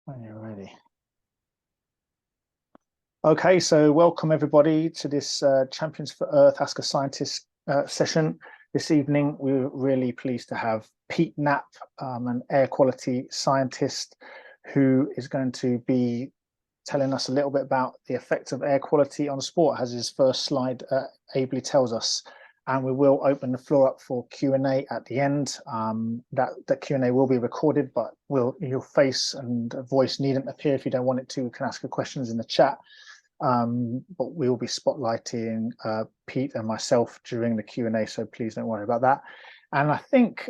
When you're ready. Okay, so welcome everybody to this Champions for Earth Ask a Scientist session. This evening, we're really pleased to have Pete Knapp, an air quality scientist who is going to be telling us a little bit about the effects of air quality on sport, as his first slide ably tells us. And we will open the floor up for Q&A at the end. That Q&A will be recorded, but your face and voice needn't appear if you don't want it to. You can ask your questions in the chat. But we will be spotlighting Pete and myself during the Q&A, so please don't worry about that. And I think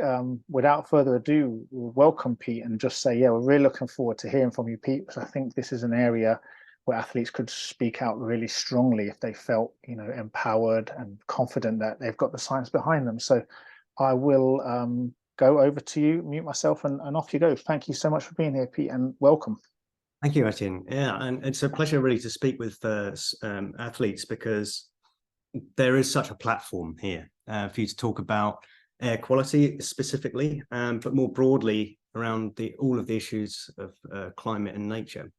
without further ado, we'll welcome Pete and just say, yeah, we're really looking forward to hearing from you, Pete, because I think this is an area where athletes could speak out really strongly if they felt, empowered and confident that they've got the science behind them. So I will go over to you, mute myself, and off you go. Thank you so much for being here, Pete, and welcome. Thank you, Etienne. Yeah, and it's a pleasure really to speak with athletes, because there is such a platform here for you to talk about air quality specifically, but more broadly around all of the issues of climate and nature.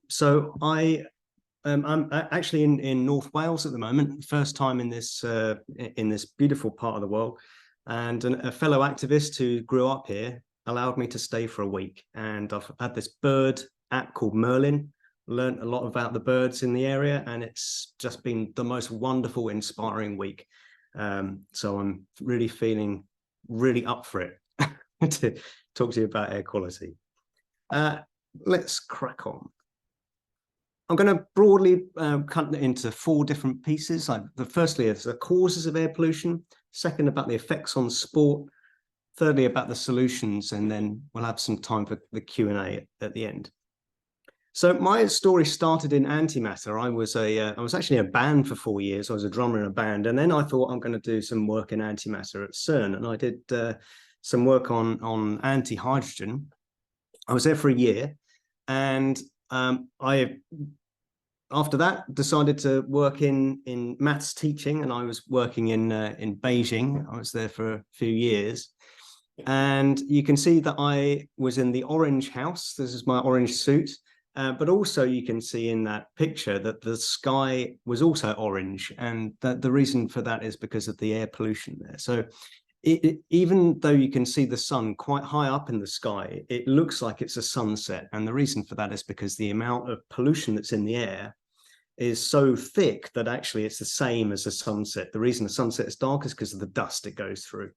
So I'm actually in North Wales at the moment, first time in this beautiful part of the world, and a fellow activist who grew up here allowed me to stay for a week. And I've had this bird app called Merlin, learned a lot about the birds in the area, and it's just been the most wonderful, inspiring week. So I'm really feeling really up for it to talk to you about air quality. Let's crack on. I'm going to broadly cut it into 4 different pieces. Firstly, is the causes of air pollution. Second, about the effects on sport. Thirdly, about the solutions, and then we'll have some time for the Q&A at the end. So my story started in antimatter. I was actually in a band for 4 years. I was a drummer in a band, and then I thought I'm going to do some work in antimatter at CERN, and I did some work on anti-hydrogen. I was there for a year, and after that decided to work in maths teaching, and I was working in Beijing. I was there for a few years. And you can see that I was in the orange house. This is my orange suit. But also you can see in that picture that the sky was also orange. And the reason for that is because of the air pollution there. So even though you can see the sun quite high up in the sky, it looks like it's a sunset. And the reason for that is because the amount of pollution that's in the air is so thick that actually it's the same as a sunset. The reason the sunset is dark is because of the dust it goes through.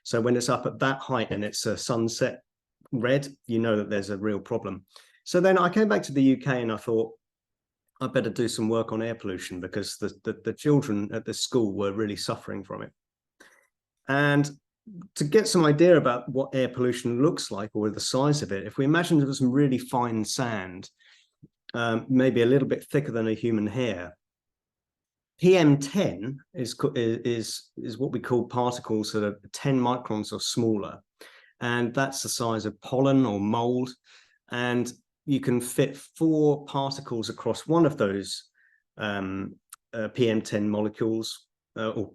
So when it's up at that height and it's a sunset red, you know that there's a real problem. So then I came back to the UK and I thought I better do some work on air pollution, because the children at the school were really suffering from it. And to get some idea about what air pollution looks like, or the size of it, if we imagine there was some really fine sand, maybe a little bit thicker than a human hair, PM10 is what we call particles that are 10 microns or smaller, and that's the size of pollen or mold. And you can fit 4 particles across one of those PM10 molecules or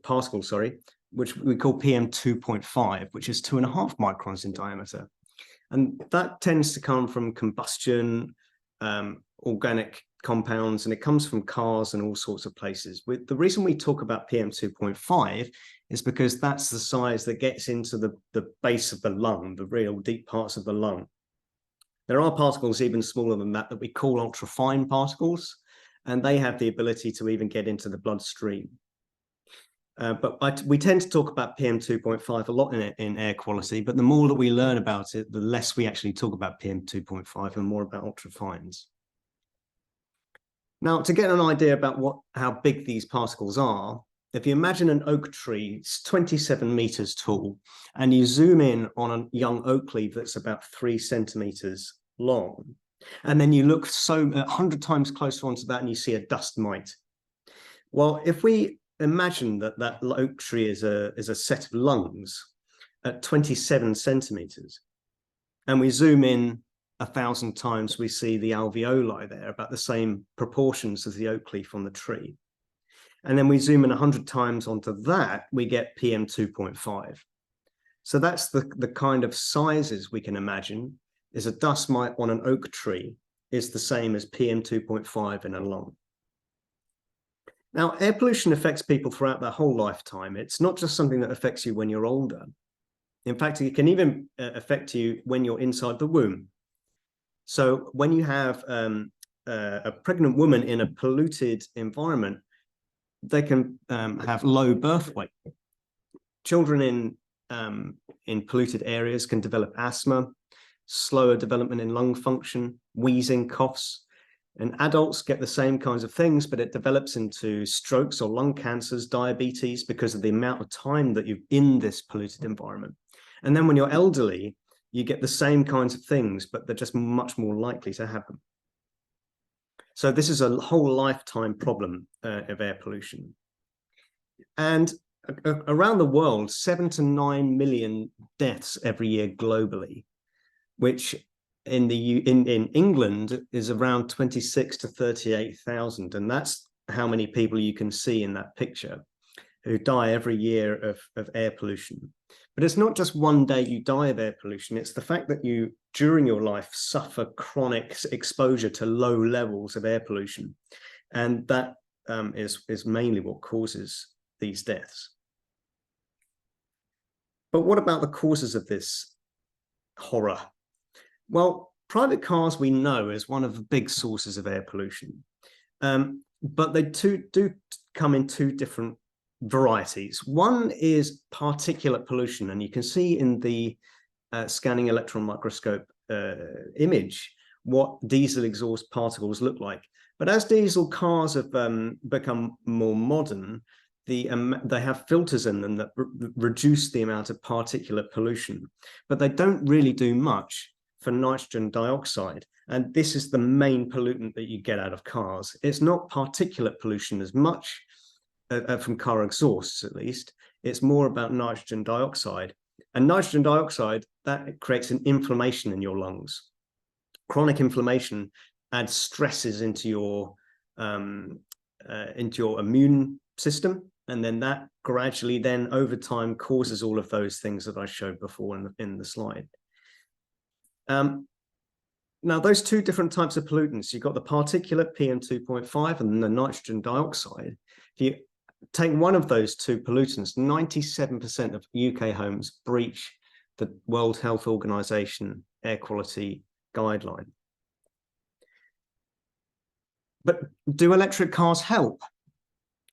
particles, sorry, which we call PM2.5, which is 2.5 microns in diameter. And that tends to come from combustion, organic compounds, and it comes from cars and all sorts of places. The reason we talk about PM2.5 is because that's the size that gets into the base of the lung, the real deep parts of the lung. There are particles even smaller than that we call ultrafine particles, and they have the ability to even get into the bloodstream. But we tend to talk about PM2.5 a lot in air quality, but the more that we learn about it, the less we actually talk about PM2.5 and more about ultrafines. Now, to get an idea about how big these particles are, if you imagine an oak tree, it's 27 meters tall, and you zoom in on a young oak leaf that's about 3 centimeters long, and then you look 100 times closer onto that and you see a dust mite. Well, if we imagine that oak tree is a set of lungs at 27 centimeters, and we zoom in 1,000 times, we see the alveoli there, about the same proportions as the oak leaf on the tree. And then we zoom in 100 times onto that, we get PM2.5. So that's the kind of sizes we can imagine. is a dust mite on an oak tree is the same as PM 2.5 in a lung. Now, air pollution affects people throughout their whole lifetime. It's not just something that affects you when you're older. In fact, it can even affect you when you're inside the womb. So when you have a pregnant woman in a polluted environment, they can have low birth weight. Children in polluted areas can develop asthma, slower development in lung function, wheezing, coughs. And adults get the same kinds of things, but it develops into strokes or lung cancers, diabetes, because of the amount of time that you're in this polluted environment. And then when you're elderly, you get the same kinds of things, but they're just much more likely to happen. So this is a whole lifetime problem of air pollution. And around the world, 7 to 9 million deaths every year globally, which in England is around 26 to 38,000. And that's how many people you can see in that picture who die every year of air pollution. But it's not just one day you die of air pollution. It's the fact that you, during your life, suffer chronic exposure to low levels of air pollution. And that is mainly what causes these deaths. But what about the causes of this horror? Well, private cars we know is one of the big sources of air pollution. But they do come in two different varieties. One is particulate pollution, and you can see in the scanning electron microscope image what diesel exhaust particles look like. But as diesel cars have become more modern, they have filters in them that reduce the amount of particulate pollution, but they don't really do much for nitrogen dioxide. And this is the main pollutant that you get out of cars. It's not particulate pollution as much, from car exhausts at least. It's more about nitrogen dioxide. And nitrogen dioxide, that creates an inflammation in your lungs. Chronic inflammation adds stresses into your immune system, and then that gradually then over time causes all of those things that I showed before in the slide. Now, those two different types of pollutants, you've got the particulate PM 2.5 and the nitrogen dioxide. If you take one of those two pollutants, 97% of UK homes breach the World Health Organization air quality guideline. But do electric cars help?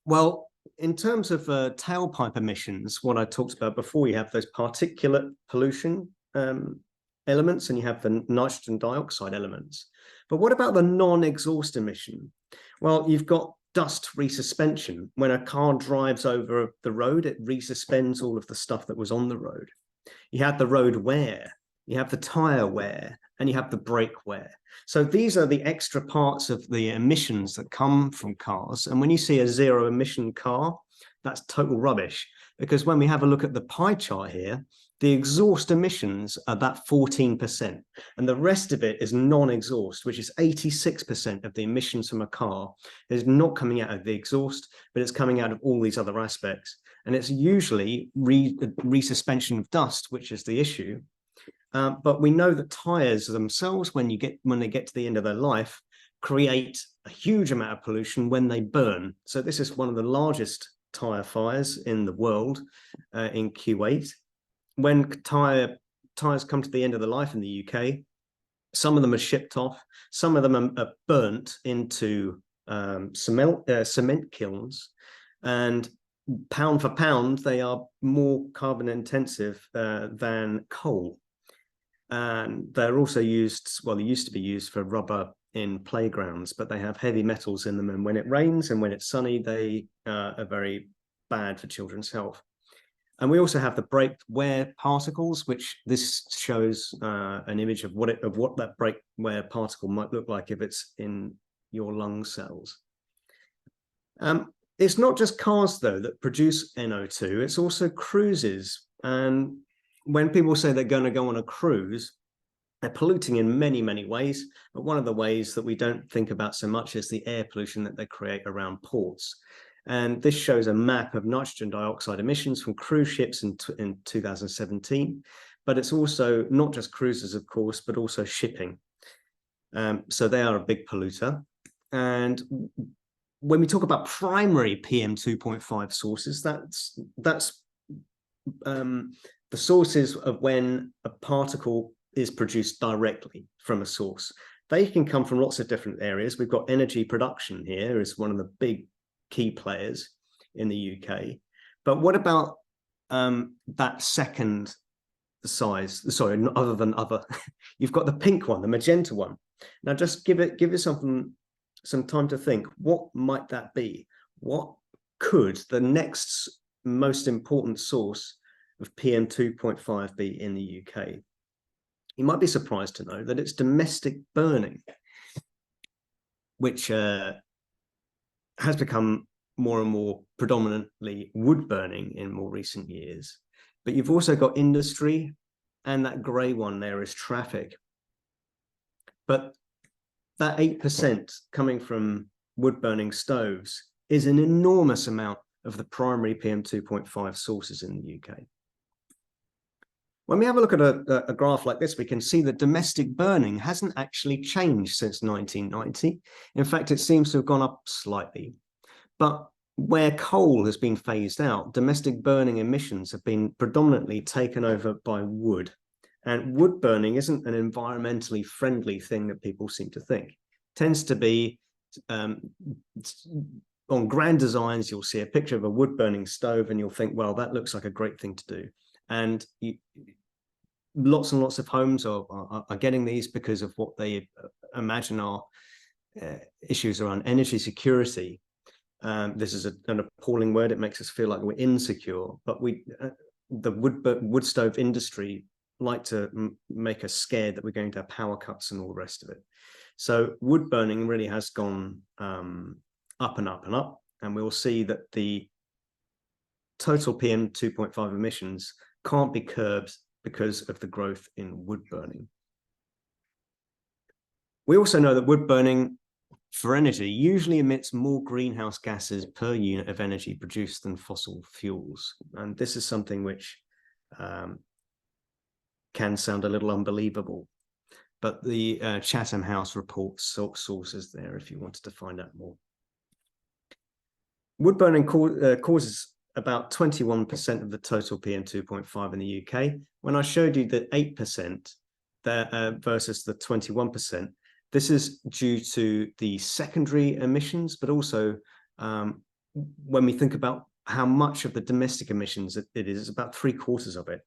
Well, in terms of tailpipe emissions, what I talked about before, you have those particulate pollution elements and you have the nitrogen dioxide elements. But what about the non-exhaust emission? Well, you've got dust resuspension. When a car drives over the road, it resuspends all of the stuff that was on the road. You have the road wear, you have the tire wear, and you have the brake wear. So these are the extra parts of the emissions that come from cars. And when you see a zero emission car, that's total rubbish. Because when we have a look at the pie chart here, the exhaust emissions are that 14%. And the rest of it is non-exhaust, which is 86% of the emissions from a car is not coming out of the exhaust, but it's coming out of all these other aspects. And it's usually resuspension of dust, which is the issue. But we know that tires themselves, when they get to the end of their life, create a huge amount of pollution when they burn. So this is one of the largest tire fires in the world in Kuwait. When tires come to the end of their life in the UK, some of them are shipped off, some of them are burnt into cement kilns, and pound for pound, they are more carbon intensive than coal. And they're also used, well, they used to be used for rubber in playgrounds, but they have heavy metals in them. And when it rains and when it's sunny, they are very bad for children's health. And we also have the brake wear particles, which this shows an image of what that brake wear particle might look like if it's in your lung cells. It's not just cars, though, that produce NO2. It's also cruises. And when people say they're going to go on a cruise, they're polluting in many, many ways. But one of the ways that we don't think about so much is the air pollution that they create around ports. And this shows a map of nitrogen dioxide emissions from cruise ships in 2017. but it's also not just cruisers, of course, but also shipping. So they are a big polluter. And when we talk about primary PM 2.5 sources, that's the sources of when a particle is produced directly from a source. They can come from lots of different areas. We've got energy production here as one of the big key players in the UK. But what about that second size? Sorry, other than other. You've got the pink one, the magenta one. Now just give it some time to think. What might that be? What could the next most important source of PM 2.5 be in the UK? You might be surprised to know that it's domestic burning, which has become more and more predominantly wood burning in more recent years. But you've also got industry, and that grey one there is traffic. But that 8% coming from wood burning stoves is an enormous amount of the primary PM 2.5 sources in the UK. When we have a look at a graph like this, we can see that domestic burning hasn't actually changed since 1990. In fact, it seems to have gone up slightly. But where coal has been phased out, domestic burning emissions have been predominantly taken over by wood. And wood burning isn't an environmentally friendly thing that people seem to think. It tends to be, on grand designs, you'll see a picture of a wood burning stove and you'll think, well, that looks like a great thing to do. And lots and lots of homes are getting these because of what they imagine are issues around energy security. This is an appalling word. It makes us feel like we're insecure, but the wood stove industry like to make us scared that we're going to have power cuts and all the rest of it. So wood burning really has gone up and up and up, and we'll see that the total PM 2.5 emissions can't be curbed because of the growth in wood burning. We also know that wood burning for energy usually emits more greenhouse gases per unit of energy produced than fossil fuels. And this is something which can sound a little unbelievable, but the Chatham House report sources there if you wanted to find out more. Wood burning causes about 21% of the total PM 2.5 in the UK. When I showed you the 8% there versus the 21%, this is due to the secondary emissions, but also when we think about how much of the domestic emissions it is, about 3/4 of it.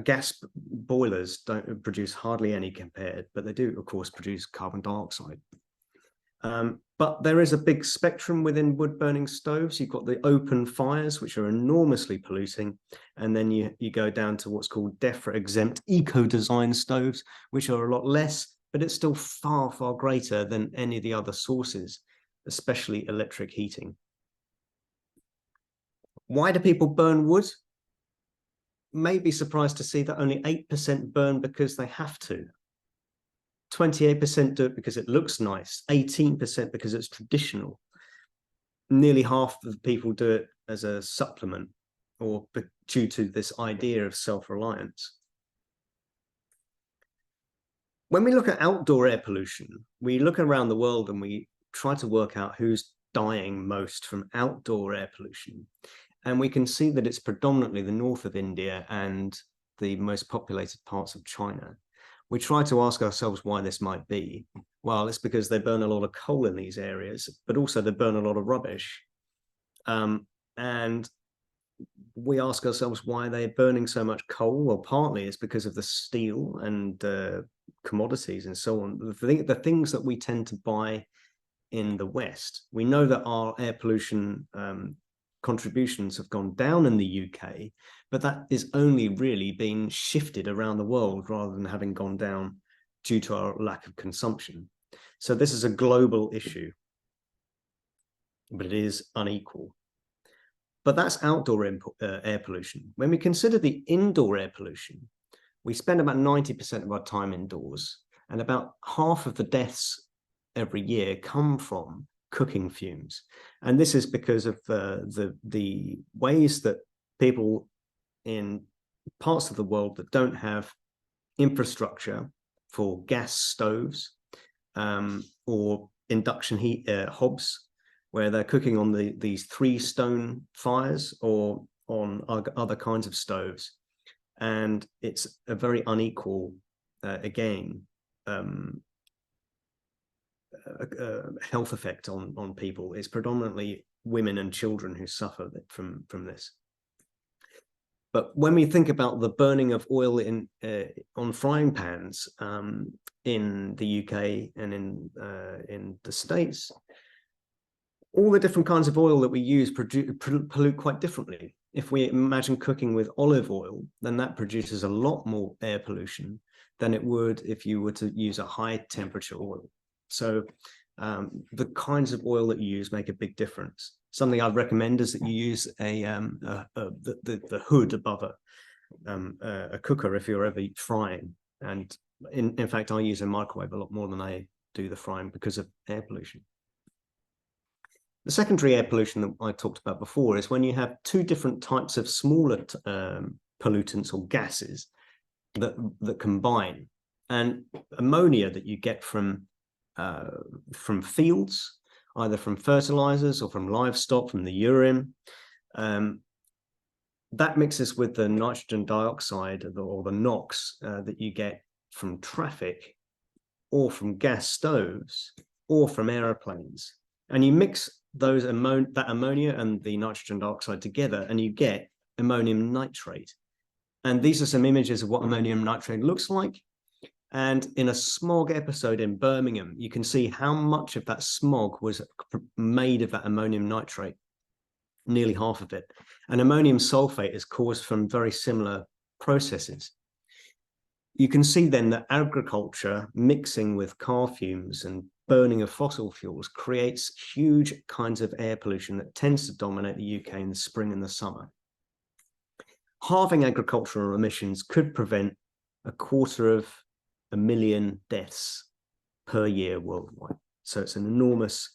Gas boilers don't produce hardly any compared, but they do, of course, produce carbon dioxide. But there is a big spectrum within wood burning stoves. You've got the open fires, which are enormously polluting. And then you go down to what's called DEFRA exempt eco-design stoves, which are a lot less, but it's still far, far greater than any of the other sources, especially electric heating. Why do people burn wood? May be surprised to see that only 8% burn because they have to. 28% do it because it looks nice, 18% because it's traditional. Nearly half of the people do it as a supplement or due to this idea of self-reliance. When we look at outdoor air pollution, we look around the world and we try to work out who's dying most from outdoor air pollution. And we can see that it's predominantly the north of India and the most populated parts of China. We try to ask ourselves why this might be. Well, it's because they burn a lot of coal in these areas, but also they burn a lot of rubbish. And we ask ourselves why they're burning so much coal. Well, partly it's because of the steel and commodities and so on. The things that we tend to buy in the West. We know that our air pollution contributions have gone down in the UK, but that is only really being shifted around the world rather than having gone down due to our lack of consumption. So this is a global issue, but it is unequal. But that's outdoor air pollution. When we consider the indoor air pollution, we spend about 90% of our time indoors, and about half of the deaths every year come from cooking fumes. And this is because of the ways that people in parts of the world that don't have infrastructure for gas stoves or induction heat hobs, where they're cooking on these 3 stone fires or on other kinds of stoves. And it's a very unequal, again, health effect on people. It's predominantly women and children who suffer from this. But when we think about the burning of oil on frying pans in the UK and in the States, all the different kinds of oil that we use pollute quite differently. If we imagine cooking with olive oil, then that produces a lot more air pollution than it would if you were to use a high temperature oil. So the kinds of oil that you use make a big difference. Something I'd recommend is that you use the hood above a cooker if you're ever frying. And in fact, I use a microwave a lot more than I do the frying because of air pollution. The secondary air pollution that I talked about before is when you have 2 different types of smaller pollutants or gases that combine. And ammonia that you get from fields, either from fertilizers or from livestock, from the urine, that mixes with the nitrogen dioxide or the NOx that you get from traffic or from gas stoves or from aeroplanes. And you mix that ammonia and the nitrogen dioxide together and you get ammonium nitrate. And these are some images of what ammonium nitrate looks like. And in a smog episode in Birmingham, you can see how much of that smog was made of that ammonium nitrate, nearly half of it. And ammonium sulfate is caused from very similar processes. You can see then that agriculture mixing with car fumes and burning of fossil fuels creates huge kinds of air pollution that tends to dominate the UK in the spring and the summer. Halving agricultural emissions could prevent 250,000 deaths per year worldwide. So it's an enormous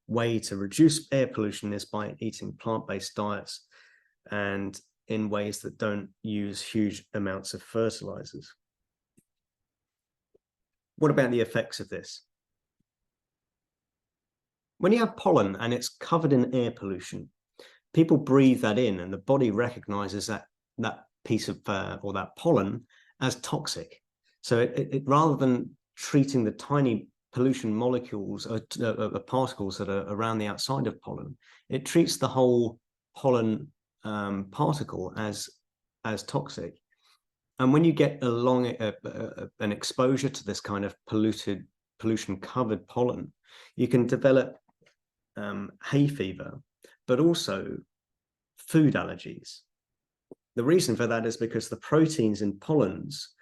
way to reduce air pollution is by eating plant-based diets and in ways that don't use huge amounts of fertilizers. What about the effects of this? When you have pollen and it's covered in air pollution, people breathe that in and the body recognizes that piece of or that pollen as toxic. So it rather than treating the tiny pollution molecules or particles that are around the outside of pollen, it treats the whole pollen particle as toxic. And when you get an exposure to this kind of pollution-covered pollen, you can develop hay fever, but also food allergies. The reason for that is because the proteins in pollens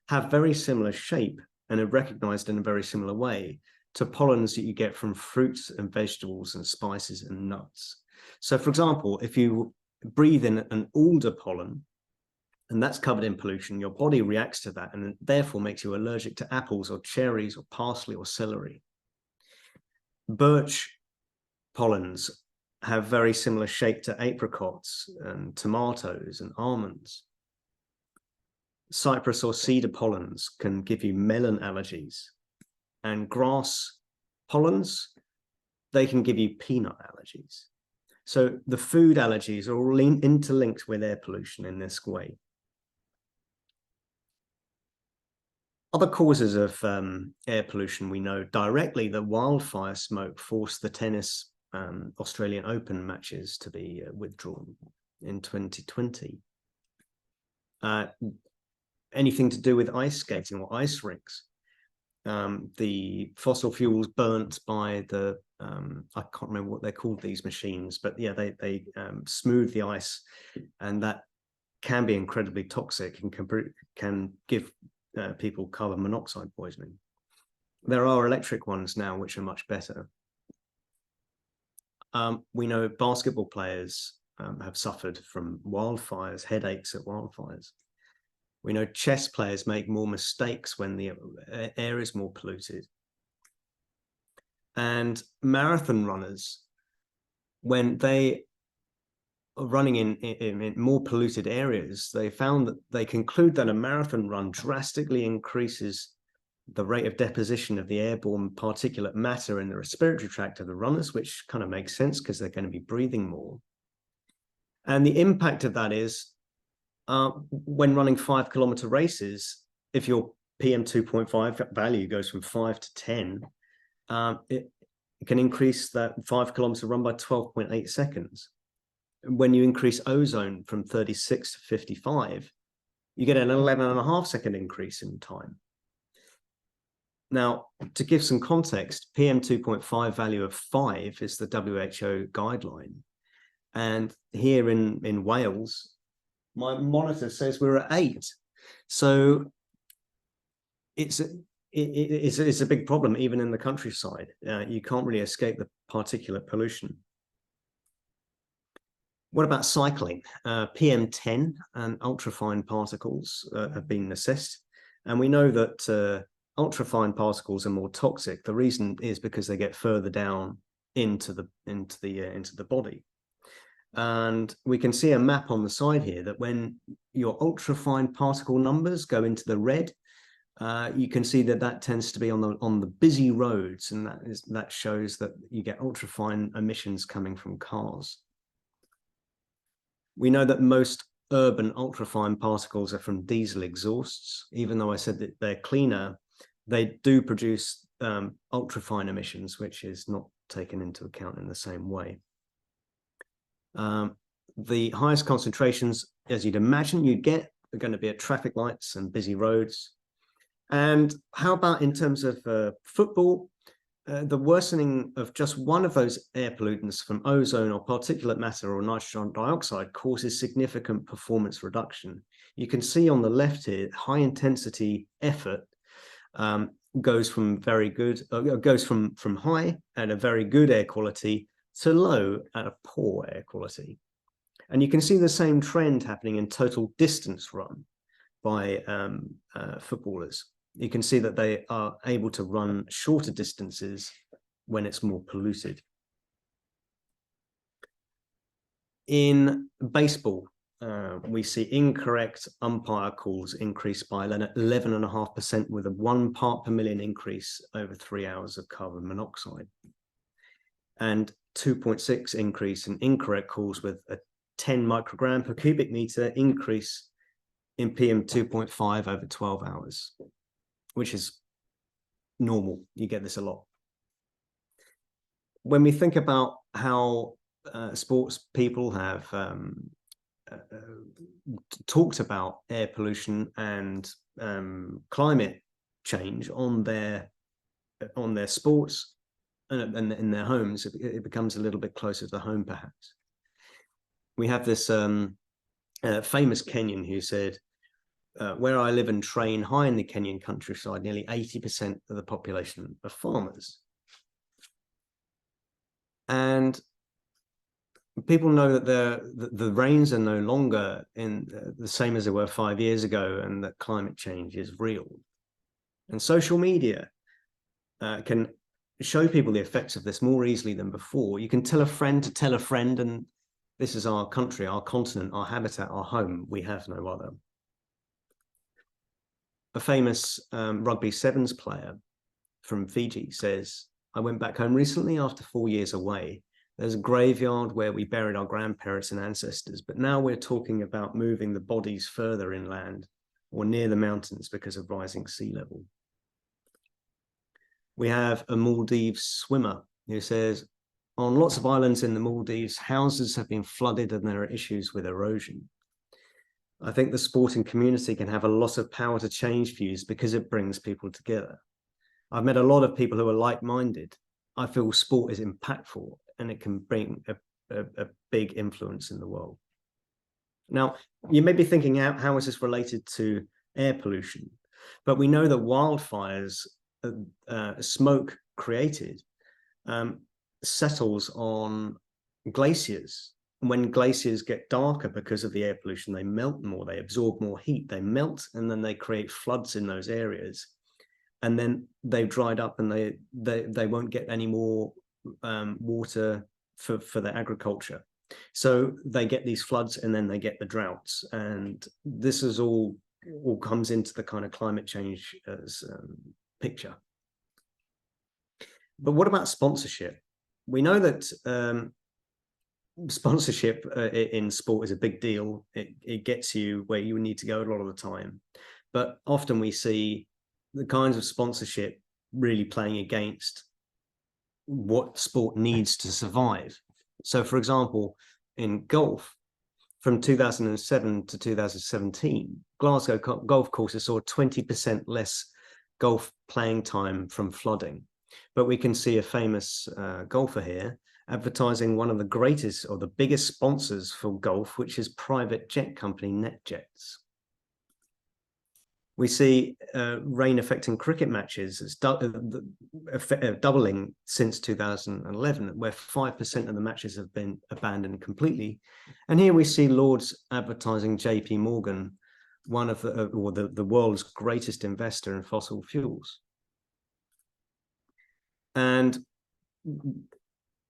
have very similar shape and are recognized in a very similar way to pollens that you get from fruits and vegetables and spices and nuts. So for example, if you breathe in an alder pollen, and that's covered in pollution, your body reacts to that and therefore makes you allergic to apples or cherries or parsley or celery. Birch pollens have very similar shape to apricots and tomatoes and almonds. Cypress or cedar pollens can give you melon allergies, and grass pollens, they can give you peanut allergies. So the food allergies are all interlinked with air pollution in this way. Other causes of air pollution we know directly, that wildfire smoke forced the tennis Australian Open matches to be withdrawn in 2020. Anything to do with ice skating or ice rinks. The fossil fuels burnt by the, I can't remember what they're called, these machines, but yeah, they smooth the ice, and that can be incredibly toxic and can give people carbon monoxide poisoning. There are electric ones now which are much better. We know basketball players have suffered from wildfires, headaches at wildfires. We know chess players make more mistakes when the air is more polluted. And marathon runners, when they running in more polluted areas, they found that they conclude that a marathon run drastically increases the rate of deposition of the airborne particulate matter in the respiratory tract of the runners, which kind of makes sense because they're going to be breathing more. And the impact of that is when running 5-kilometer races, if your PM 2.5 value goes from 5 to 10, it can increase that 5-kilometer run by 12.8 seconds. When you increase ozone from 36 to 55, you get an 11.5-second increase in time. Now, to give some context, PM 2.5 value of 5 is the WHO guideline. And here in Wales, my monitor says we're at 8. So it's a big problem, even in the countryside. You can't really escape the particulate pollution. What about cycling? PM10 and ultrafine particles have been assessed. And we know that ultrafine particles are more toxic. The reason is because they get further down into the body. And we can see a map on the side here that when your ultrafine particle numbers go into the red, you can see that tends to be on the busy roads, and that shows that you get ultrafine emissions coming from cars. We know that most urban ultrafine particles are from diesel exhausts. Even though I said that they're cleaner, they do produce ultrafine emissions, which is not taken into account in the same way. The highest concentrations, as you'd imagine you'd get, are going to be at traffic lights and busy roads. And how about in terms of football? The worsening of just one of those air pollutants from ozone or particulate matter or nitrogen dioxide causes significant performance reduction. You can see on the left here, high intensity effort goes from very good, goes from high at a very good air quality to low at a poor air quality. And you can see the same trend happening in total distance run by footballers. You can see that they are able to run shorter distances when it's more polluted. In baseball, we see incorrect umpire calls increase by 11.5% with a 1 part per million increase over 3 hours of carbon monoxide, and 2.6 increase in incorrect calls with a 10 microgram per cubic meter increase in PM 2.5 over 12 hours, which is normal. You get this a lot. When we think about how sports people have talked about air pollution and climate change on their sports and in their homes, it becomes a little bit closer to home, perhaps. We have this famous Kenyan who said, where I live and train high in the Kenyan countryside, nearly 80% of the population are farmers. And people know that the rains are no longer the same as they were 5 years ago, and that climate change is real. And social media can show people the effects of this more easily than before. You can tell a friend to tell a friend, and this is our country, our continent, our habitat, our home. We have no other. A famous rugby sevens player from Fiji says, I went back home recently after 4 years away. There's a graveyard where we buried our grandparents and ancestors, but now we're talking about moving the bodies further inland or near the mountains because of rising sea level. We have a Maldives swimmer who says, on lots of islands in the Maldives, houses have been flooded and there are issues with erosion. I think the sporting community can have a lot of power to change views because it brings people together. I've met a lot of people who are like-minded. I feel sport is impactful and it can bring a big influence in the world. Now, you may be thinking, how is this related to air pollution? But we know that wildfires, smoke created, settles on glaciers. When glaciers get darker because of the air pollution, they melt more, they absorb more heat, they melt, and then they create floods in those areas. And then they've dried up and they won't get any more water for their agriculture. So they get these floods and then they get the droughts. And this is all comes into the kind of climate change as picture. But what about sponsorship? We know that sponsorship in sport is a big deal. It gets you where you need to go a lot of the time. But often we see the kinds of sponsorship really playing against what sport needs to survive. So, for example, in golf, from 2007 to 2017, Glasgow golf courses saw 20% less golf playing time from flooding. But we can see a famous golfer here advertising one of the greatest or the biggest sponsors for golf, which is private jet company NetJets. We see rain affecting cricket matches as doubling since 2011, where 5% of the matches have been abandoned completely. And here we see Lords advertising JP Morgan, one of the world's greatest investor in fossil fuels. And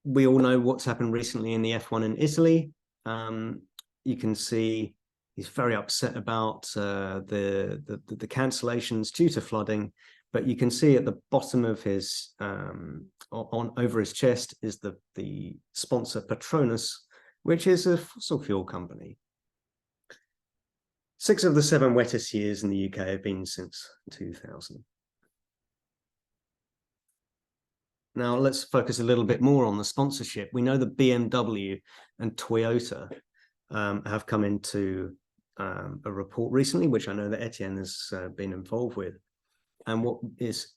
we all know what's happened recently in the F1 in Italy. You can see he's very upset about the cancellations due to flooding, but you can see at the bottom of his over his chest is the sponsor Patronus, which is a fossil fuel company. 6 of the 7 wettest years in the UK have been since 2000. Now let's focus a little bit more on the sponsorship. We know that BMW and Toyota have come into a report recently, which I know that Etienne has been involved with. And what is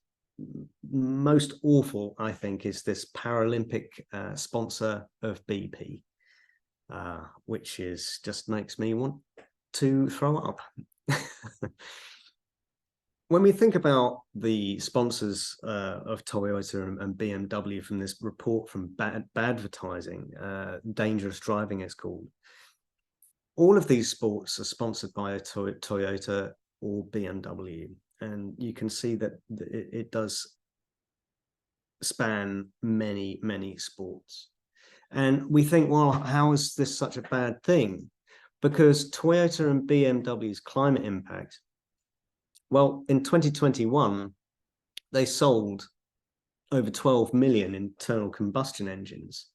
most awful, I think, is this Paralympic sponsor of BP, which is just makes me want to throw up. When we think about the sponsors of Toyota and BMW from this report from Badvertising, Dangerous Driving it's called, all of these sports are sponsored by a Toyota or BMW. And you can see that it does span many, many sports. And we think, well, how is this such a bad thing? Because Toyota and BMW's climate impact, well, in 2021, they sold over 12 million internal combustion engines.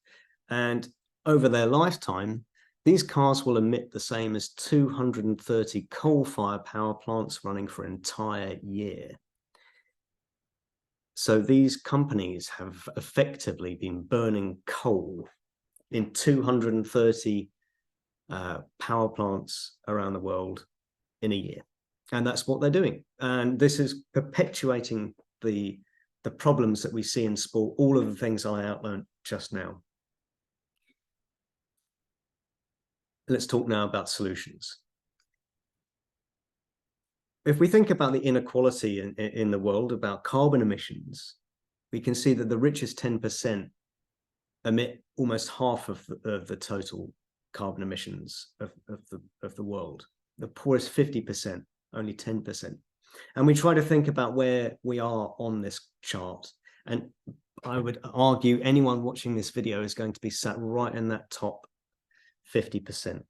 And over their lifetime, these cars will emit the same as 230 coal-fired power plants running for an entire year. So these companies have effectively been burning coal in 230 power plants around the world in a year. And that's what they're doing. And this is perpetuating the problems that we see in sport, all of the things I outlined just now. Let's talk now about solutions. If we think about the inequality in the world, about carbon emissions, we can see that the richest 10% emit almost half of the total carbon emissions of the world. The poorest 50%, only 10%. And we try to think about where we are on this chart. And I would argue anyone watching this video is going to be sat right in that top 50%.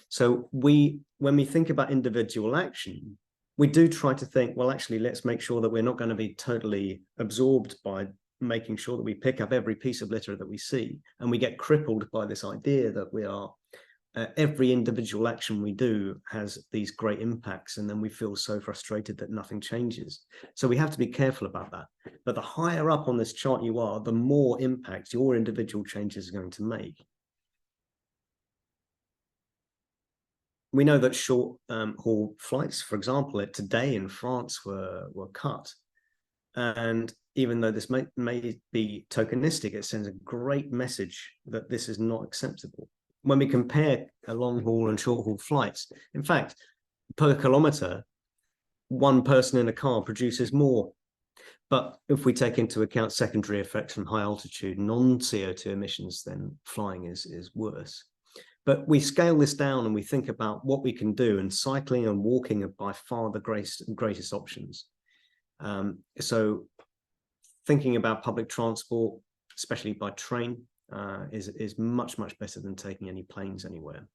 So when we think about individual action, we do try to think, well, actually, let's make sure that we're not going to be totally absorbed by making sure that we pick up every piece of litter that we see. And we get crippled by this idea that we are, every individual action we do has these great impacts. And then we feel so frustrated that nothing changes. So we have to be careful about that. But the higher up on this chart you are, the more impact your individual changes are going to make. We know that short haul flights, for example, today in France were cut. And even though this may be tokenistic, it sends a great message that this is not acceptable. When we compare a long haul and short haul flights, in fact, per kilometer, one person in a car produces more. But if we take into account secondary effects from high altitude, non-CO2 emissions, then flying is worse. But we scale this down and we think about what we can do, and cycling and walking are by far the greatest options. So thinking about public transport, especially by train, is much better than taking any planes anywhere.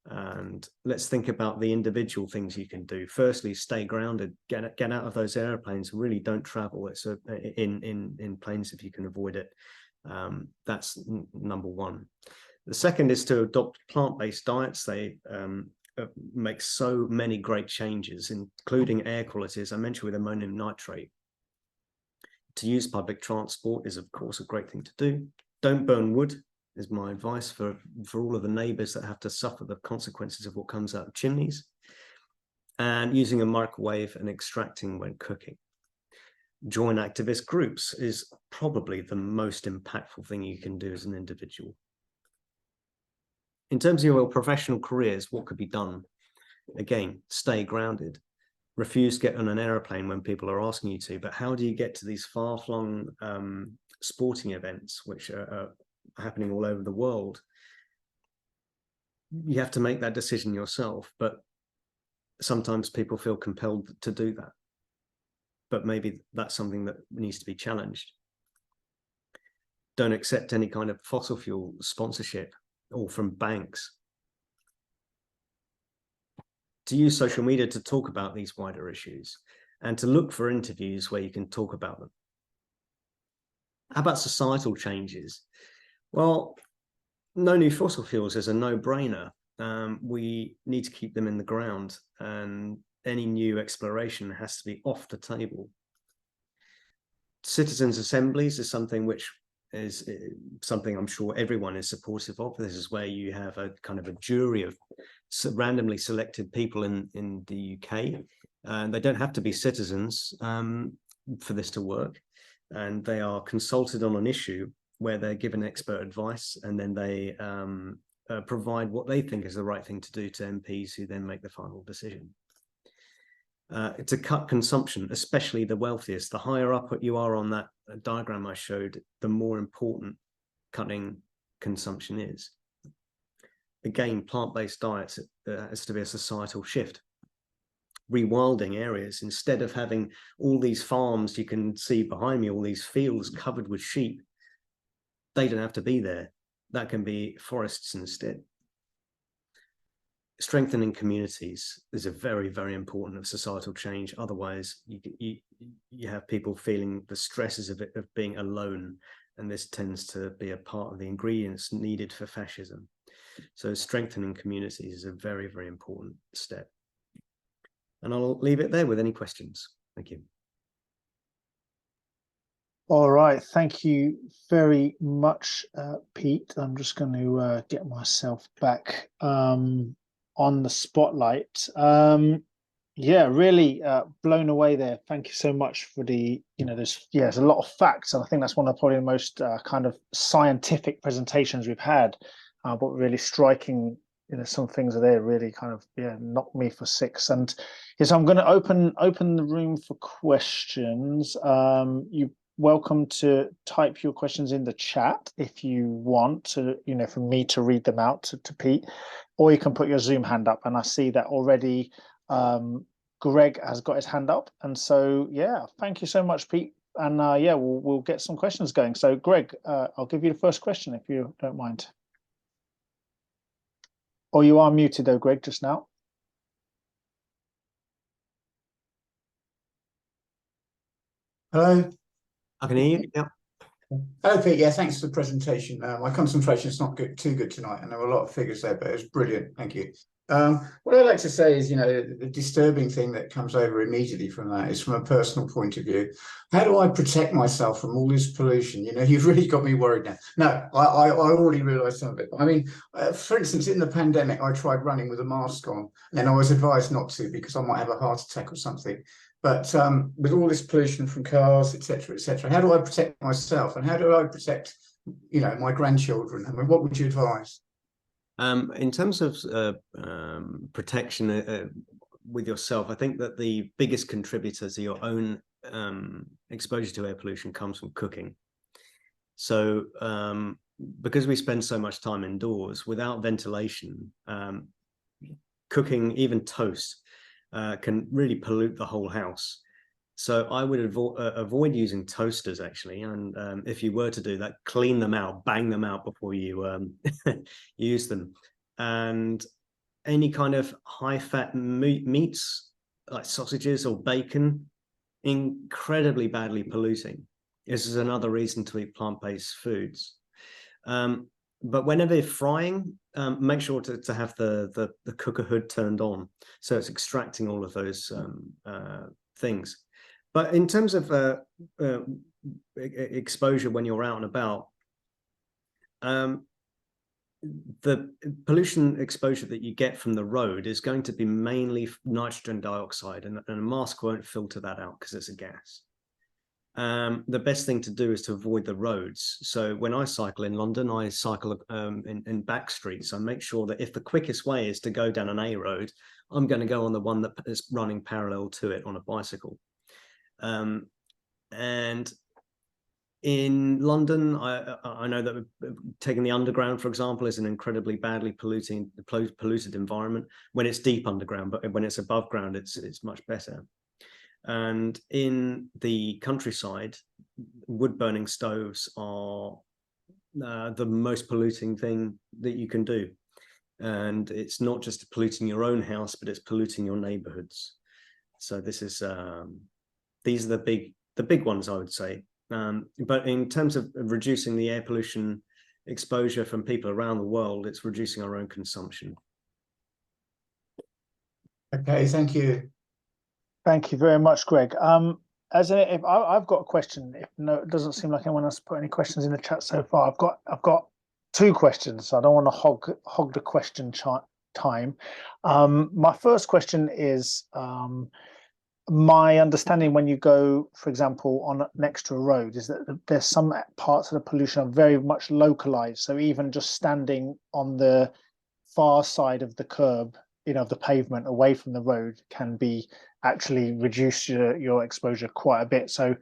And let's think about the individual things you can do. Firstly, stay grounded, get out of those airplanes. Really don't travel. It's in planes if you can avoid it. That's number one. The second is to adopt plant-based diets. They make so many great changes, including air quality, as I mentioned, with ammonium nitrate. To use public transport is, of course, a great thing to do. Don't burn wood is my advice for all of the neighbours that have to suffer the consequences of what comes out of chimneys. And using a microwave and extracting when cooking. Join activist groups is probably the most impactful thing you can do as an individual. In terms of your professional careers, what could be done? Again, stay grounded. Refuse to get on an aeroplane when people are asking you to, but how do you get to these far-flung sporting events, which are happening all over the world? You have to make that decision yourself, but sometimes people feel compelled to do that. But maybe that's something that needs to be challenged. Don't accept any kind of fossil fuel sponsorship or from banks. To use social media to talk about these wider issues and to look for interviews where you can talk about them. How about societal changes? Well, no new fossil fuels is a no-brainer. We need to keep them in the ground, and any new exploration has to be off the table. Citizens' assemblies is something which is something I'm sure everyone is supportive of. This is where you have a kind of a jury of randomly selected people in the UK. And they don't have to be citizens for this to work. And they are consulted on an issue where they're given expert advice, and then they provide what they think is the right thing to do to MPs, who then make the final decision. To cut consumption, especially the wealthiest. The higher up you are on that diagram I showed, the more important cutting consumption is. Again, plant-based diets has to be a societal shift. Rewilding areas, instead of having all these farms, you can see behind me all these fields covered with sheep. They don't have to be there. That can be forests instead. Strengthening communities is a very, very important of societal change. Otherwise, you have people feeling the stresses of being alone, and this tends to be a part of the ingredients needed for fascism. So strengthening communities is a very, very important step. And I'll leave it there with any questions. Thank you. All right, thank you very much, Pete. I'm just going to get myself back on the spotlight. Yeah, really blown away there. Thank you so much for the, there's a lot of facts, and I think that's one of probably the most kind of scientific presentations we've had, but really striking. Some things are there really kind of knocked me for six. And yes, I'm going to open the room for questions. You're welcome to type your questions in the chat if you want to, for me to read them out to Pete, or you can put your Zoom hand up. And I see that already. Greg has got his hand up, and so thank you so much, Pete. And we'll get some questions going. So Greg, I'll give you the first question if you don't mind. Oh, you are muted though, Greg, just now. Hello. I can hear you. Yeah. Hello, Pete. Yeah, thanks for the presentation. My concentration is not too good tonight, and there were a lot of figures there, but it was brilliant. Thank you. What I'd like to say is, the disturbing thing that comes over immediately from that is from a personal point of view. How do I protect myself from all this pollution? You've really got me worried now. No, I already realised some of it. I mean, for instance, in the pandemic, I tried running with a mask on, and I was advised not to because I might have a heart attack or something. But with all this pollution from cars, etc., how do I protect myself, and how do I protect, my grandchildren? I mean, what would you advise? In terms of protection with yourself, I think that the biggest contributor to your own exposure to air pollution comes from cooking. So because we spend so much time indoors, without ventilation, cooking, even toast, can really pollute the whole house. So I would avoid using toasters actually, and if you were to do that, clean them out, bang them out before you use them. And any kind of high-fat meats like sausages or bacon, incredibly badly polluting. This is another reason to eat plant-based foods. But whenever you're frying, make sure to have the cooker hood turned on, so it's extracting all of those things. But in terms of exposure when you're out and about, the pollution exposure that you get from the road is going to be mainly nitrogen dioxide, and a mask won't filter that out because it's a gas. The best thing to do is to avoid the roads. So when I cycle in London, I cycle in back streets. I make sure that if the quickest way is to go down an A road, I'm going to go on the one that is running parallel to it on a bicycle. And in London, I know that taking the underground, for example, is an incredibly badly polluted environment when it's deep underground, but when it's above ground, it's much better. And in the countryside, wood burning stoves are the most polluting thing that you can do. And it's not just polluting your own house, but it's polluting your neighborhoods. So this is these are the big ones, I would say. But in terms of reducing the air pollution exposure from people around the world, it's reducing our own consumption. Okay, thank you. Thank you very much, Greg. If I've got a question, if no, it doesn't seem like anyone else put any questions in the chat so far. I've got two questions. So I don't want to hog the question time. My first question is, my understanding when you go, for example, on next to a road, is that there's some parts of the pollution are very much localized. So even just standing on the far side of the curb, of the pavement away from the road, can be actually reduce your exposure quite a bit. So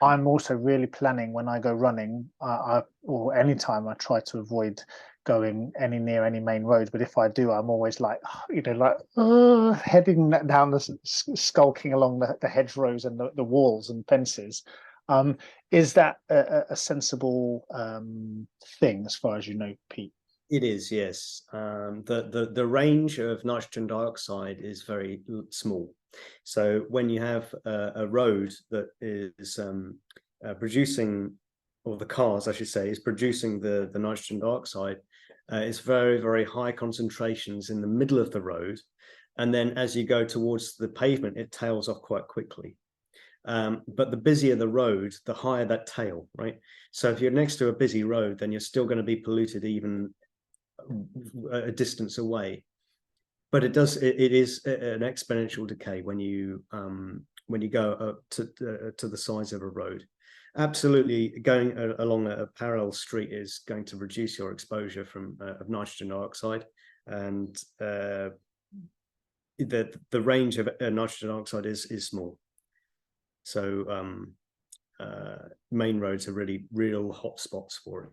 I'm also really planning when I go running, or anytime, I try to avoid going near any main roads. But if I do, I'm always like, heading down skulking along the hedgerows and the walls and fences. Is that a sensible thing, as far as you know, Pete? It is, yes. The range of nitrogen dioxide is very small. So when you have a road that is producing, or the cars, I should say, is producing the nitrogen dioxide, it's very, very high concentrations in the middle of the road. And then as you go towards the pavement, it tails off quite quickly. But the busier the road, the higher that tail, right? So if you're next to a busy road, then you're still going to be polluted even a distance away. But it is an exponential decay when you go up to the sides of a road. Absolutely, going along a parallel street is going to reduce your exposure of nitrogen dioxide, and the range of nitrogen dioxide is small. So main roads are really real hot spots for it.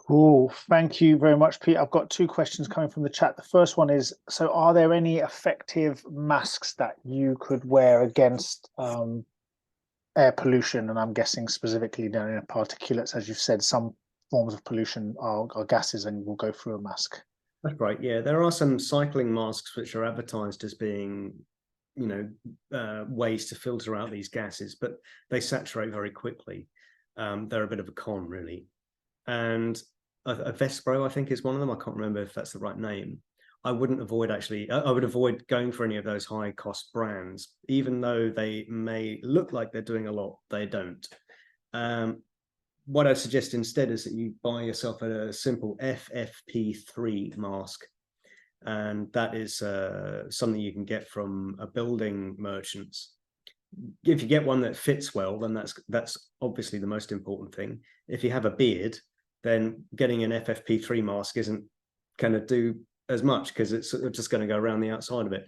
Cool. Thank you very much, Pete. I've got two questions coming from the chat. The first one is, so are there any effective masks that you could wear against air pollution? And I'm guessing specifically down in particulates, as you've said, some forms of pollution are gases and will go through a mask. That's right. Yeah, there are some cycling masks which are advertised as being, ways to filter out these gases, but they saturate very quickly. They're a bit of a con, really. And a Vespro, I think, is one of them. I can't remember if that's the right name. I would avoid going for any of those high cost brands, even though they may look like they're doing a lot, they don't. What I suggest instead is that you buy yourself a simple FFP3 mask. And that is something you can get from a building merchants. If you get one that fits well, then that's obviously the most important thing. If you have a beard, then getting an FFP3 mask isn't going to do as much, because it's just going to go around the outside of it.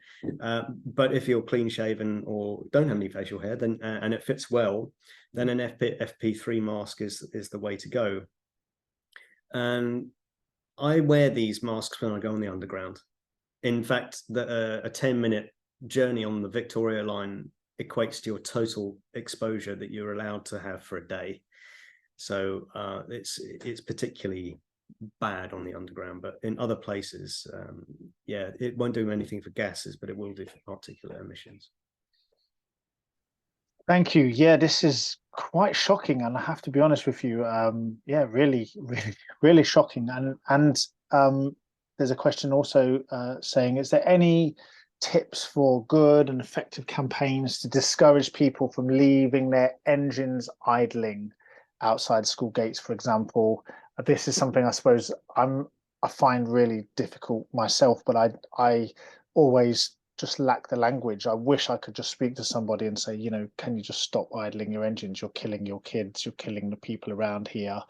But if you're clean shaven or don't have any facial hair, then and it fits well, then an FFP3 mask is the way to go. And I wear these masks when I go on the underground. In fact, a 10-minute journey on the Victoria line equates to your total exposure that you're allowed to have for a day. So it's particularly bad on the underground, but in other places, yeah, it won't do anything for gases, but it will do for particulate emissions. Thank you. Yeah, this is quite shocking, and I have to be honest with you. Yeah, really, really shocking. And there's a question also saying, is there any tips for good and effective campaigns to discourage people from leaving their engines idling outside school gates, for example? This is something I suppose I find really difficult myself, but I always just lack the language. I wish I could just speak to somebody and say, you know, can you just stop idling your engines? You're killing your kids. You're killing the people around here.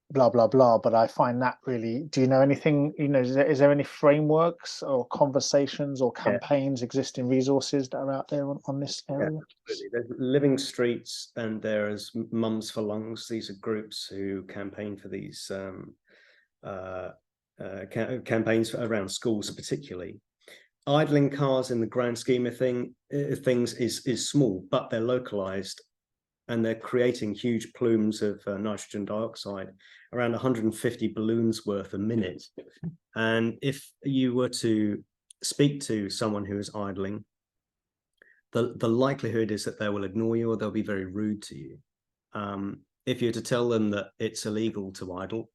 Blah blah blah. But I find that really. Do you know anything? You know, is there any frameworks or conversations or campaigns, existing resources that are out there on this area? Yeah, absolutely. There's Living Streets and there's Mums for Lungs. These are groups who campaign for these campaigns around schools, particularly. Idling cars in the grand scheme of things is small, but they're localized and they're creating huge plumes of nitrogen dioxide, around 150 balloons worth a minute. And if you were to speak to someone who is idling, the likelihood is that they will ignore you or they'll be very rude to you. If you're to tell them that it's illegal to idle,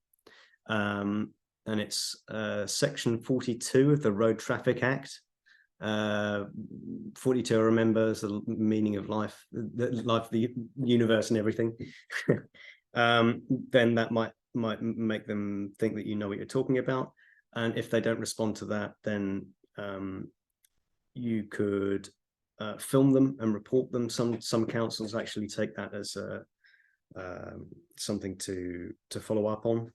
and it's section 42 of the Road Traffic Act. 42, I remember, is the meaning of life, the universe and everything. Then that might make them think that you know what you're talking about. And if they don't respond to that, then you could film them and report them. Some councils actually take that as something to follow up on.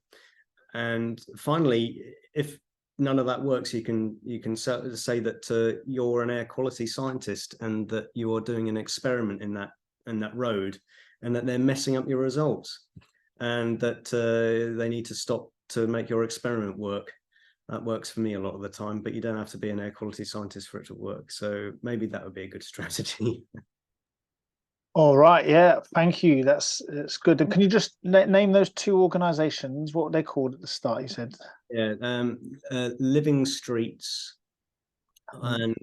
And finally, if none of that works, you can say that you're an air quality scientist and that you're doing an experiment in that road, and that they're messing up your results, and that they need to stop to make your experiment work. That works for me a lot of the time, but you don't have to be an air quality scientist for it to work. So maybe that would be a good strategy. All right, yeah, thank you. That's good. And can you just name those two organizations? What were they called at the start, you said? Yeah, Living Streets and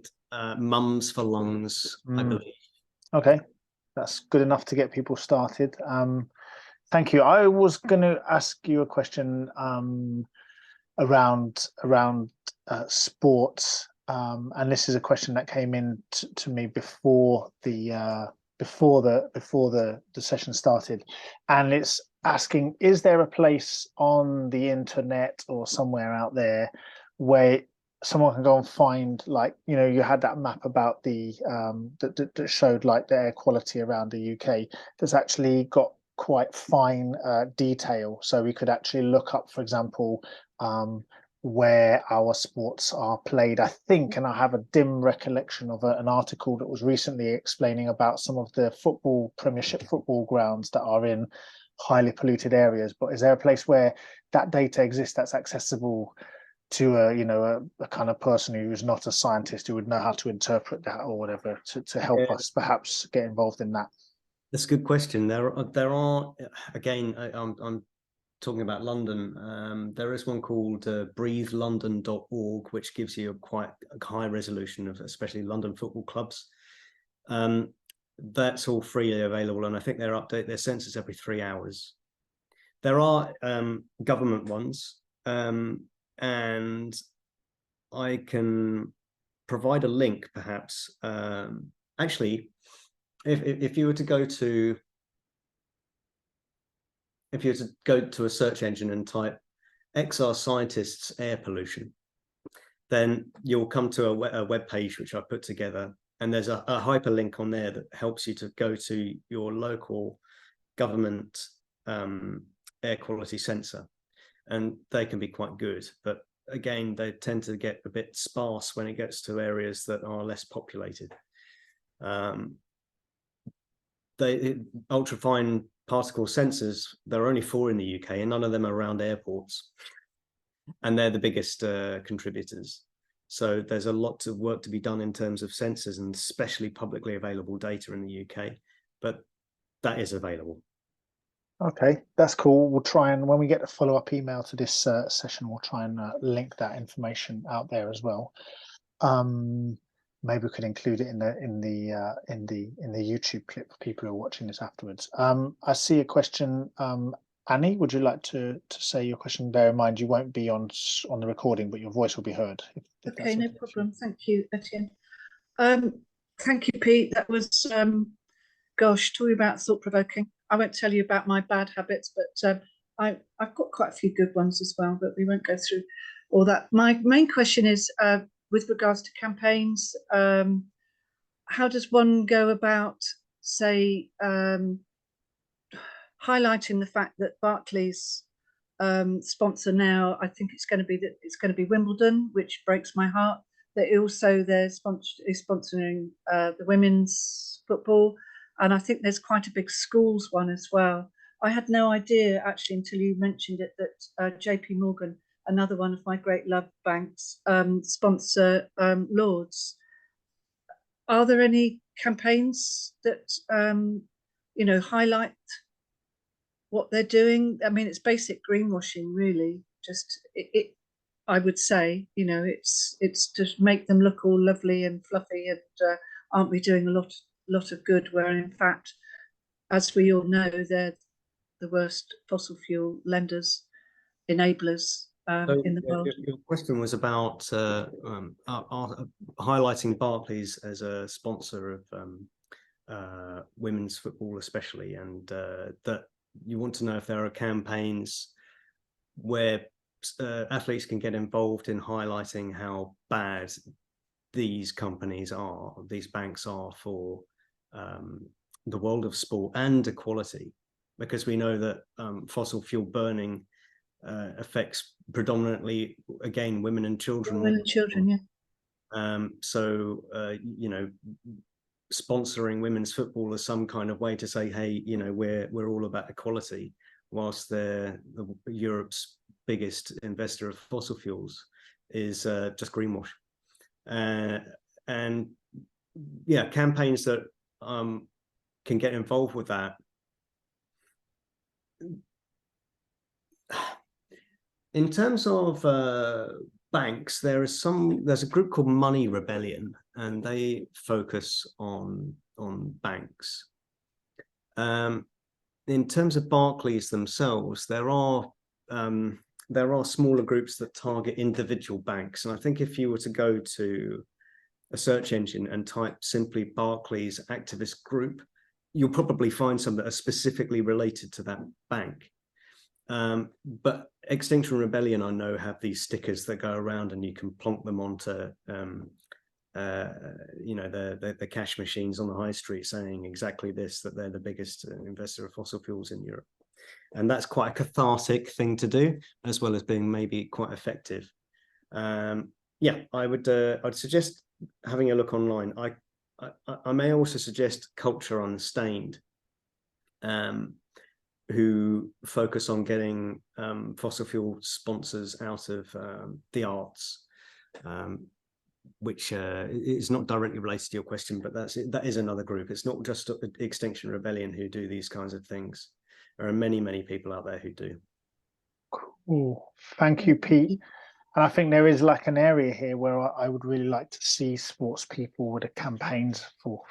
Mums for Lungs, I believe. Okay, that's good enough to get people started. Thank you. I was going to ask you a question around sports, and this is a question that came in to me before the session started, and it's asking, is there a place on the internet or somewhere out there where someone can go and find, like, you know, you had that map about the that showed like the air quality around the UK, that's actually got quite fine detail, so we could actually look up, for example, where our sports are played. I think, and I have a dim recollection of an article that was recently explaining about some of the Premiership football grounds that are in highly polluted areas. But is there a place where that data exists that's accessible to a kind of person who is not a scientist, who would know how to interpret that or whatever, to help us perhaps get involved in that? That's a good question. There are again, I'm talking about London. There is one called breathelondon.org, which gives you quite a high resolution of especially London football clubs. That's all freely available, and I think they update their census every 3 hours. There are government ones, and I can provide a link, perhaps. Actually, if you were to go to a search engine and type XR scientists air pollution, then you'll come to a web page which I put together, and there's a hyperlink on there that helps you to go to your local government air quality sensor, and they can be quite good, but again, they tend to get a bit sparse when it gets to areas that are less populated. Ultrafine particle sensors, there are only 4 in the UK, and none of them are around airports, and they're the biggest contributors. So there's a lot of work to be done in terms of sensors and especially publicly available data in the UK, but that is available. Okay, that's cool. We'll try, and when we get a follow-up email to this session, we'll try and link that information out there as well. Maybe we could include it in the YouTube clip for people who are watching this afterwards. I see a question. Annie, would you like to say your question? Bear in mind you won't be on the recording, but your voice will be heard. If okay, no problem. Thank you, Etienne. Thank you, Pete. That was gosh, talking about thought-provoking. I won't tell you about my bad habits, but I've got quite a few good ones as well, but we won't go through all that. My main question is with regards to campaigns, how does one go about, say, highlighting the fact that Barclays sponsor now, I think it's going to be Wimbledon, which breaks my heart. That also is sponsoring the women's football, and I think there's quite a big schools one as well. I had no idea actually until you mentioned it that JP Morgan, another one of my great love banks, sponsor Lords. Are there any campaigns that highlight what they're doing? I mean, it's basic greenwashing, really. Just I would say, it's to make them look all lovely and fluffy, and aren't we doing a lot of good? Where in fact, as we all know, they're the worst fossil fuel lenders, enablers in the world. Your question was about highlighting Barclays as a sponsor of women's football, especially, and that you want to know if there are campaigns where athletes can get involved in highlighting how bad these companies are, these banks are for the world of sport and equality, because we know that fossil fuel burning affects predominantly, again, women and children. Women and children, yeah. So, sponsoring women's football is some kind of way to say, hey, we're all about equality, whilst they're Europe's biggest investor of fossil fuels is just greenwash. And yeah, campaigns that can get involved with that. In terms of banks, there's a group called Money Rebellion, and they focus on banks. In terms of Barclays themselves, there are smaller groups that target individual banks, and I think if you were to go to a search engine and type simply Barclays activist group, you'll probably find some that are specifically related to that bank. But Extinction Rebellion, I know, have these stickers that go around, and you can plonk them onto the cash machines on the high street, saying exactly this, that they're the biggest investor of fossil fuels in Europe. And that's quite a cathartic thing to do, as well as being maybe quite effective. Yeah, I'd suggest having a look online. I may also suggest Culture Unstained, who focus on getting fossil fuel sponsors out of the arts, which is not directly related to your question, but that is another group. It's not just Extinction Rebellion who do these kinds of things. There are many, many people out there who do. Cool. Thank you, Pete. And I think there is like an area here where I would really like to see sports people with the campaigns for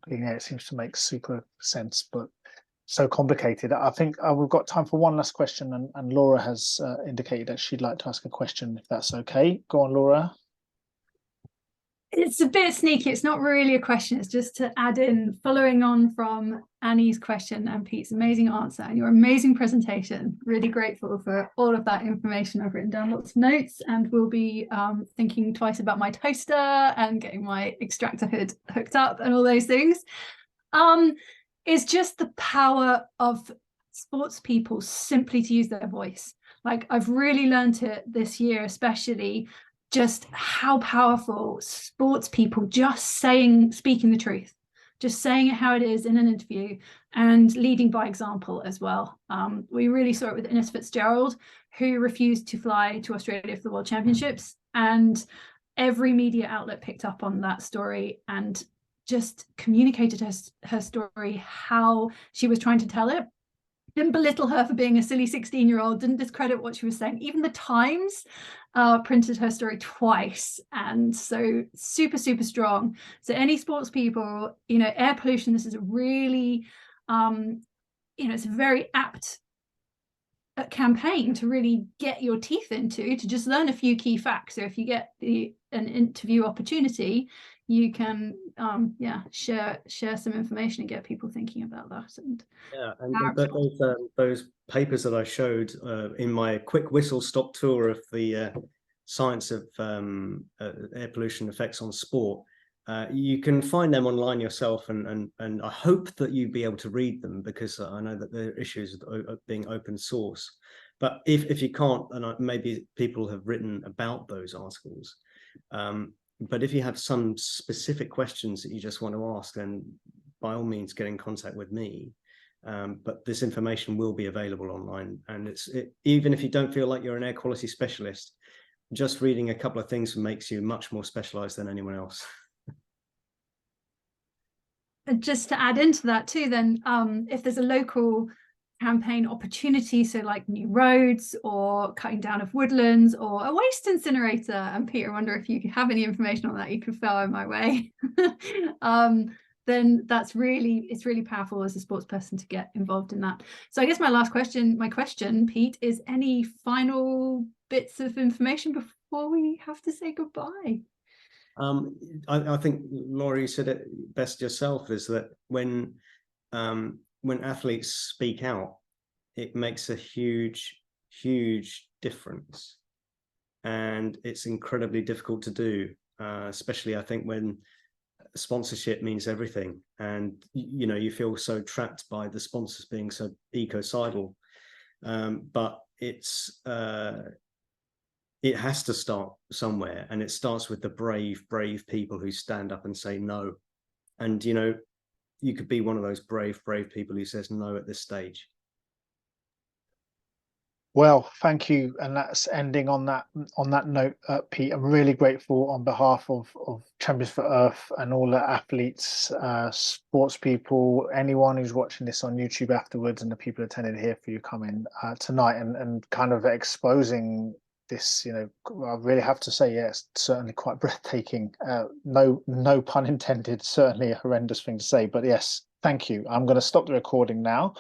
clean air. It seems to make super sense, but so complicated. I think we've got time for one last question, and Laura has indicated that she'd like to ask a question, if that's okay. Go on, Laura. It's a bit sneaky. It's not really a question. It's just to add in, following on from Annie's question and Pete's amazing answer and your amazing presentation. Really grateful for all of that information. I've written down lots of notes, and will be thinking twice about my toaster and getting my extractor hood hooked up and all those things. It's just the power of sports people simply to use their voice. Like, I've really learned it this year, especially, just how powerful sports people just speaking the truth, just saying it how it is in an interview, and leading by example as well. We really saw it with Ines Fitzgerald, who refused to fly to Australia for the World Championships, and every media outlet picked up on that story and just communicated her story, how she was trying to tell it. Didn't belittle her for being a silly 16-year-old, didn't discredit what she was saying. Even the Times printed her story twice, and so super, super strong. So any sports people, you know, air pollution, this is a really, you know, it's a very apt campaign to really get your teeth into, to just learn a few key facts. So if you get an interview opportunity, you can share some information and get people thinking about that. And yeah, and those papers that I showed in my quick whistle stop tour of the science of air pollution effects on sport, you can find them online yourself, and I hope that you'll be able to read them, because I know that there are issues of being open source. But if you can't, and maybe people have written about those articles, but if you have some specific questions that you just want to ask, then by all means get in contact with me. But this information will be available online, and even if you don't feel like you're an air quality specialist, just reading a couple of things makes you much more specialized than anyone else. Just to add into that too, then if there's a local campaign opportunity, so like new roads or cutting down of woodlands or a waste incinerator, and Peter, I wonder if you have any information on that you could throw in my way, then it's really powerful as a sports person to get involved in that. So I guess my question, Pete, is any final bits of information before we have to say goodbye? I think, Laurie, you said it best yourself, is that when athletes speak out, it makes a huge difference, and it's incredibly difficult to do, especially I think when sponsorship means everything, and you know, you feel so trapped by the sponsors being so ecocidal, but it has to start somewhere, and it starts with the brave people who stand up and say no. And you know, you could be one of those brave people who says no at this stage. Well, thank you, and that's ending on that note, Pete. I'm really grateful on behalf of Champions for Earth and all the athletes, sports people, anyone who's watching this on YouTube afterwards, and the people attending here, for you coming tonight and kind of exposing this. You know, I really have to say, yes, certainly quite breathtaking. No pun intended. Certainly a horrendous thing to say, but yes, thank you. I'm going to stop the recording now.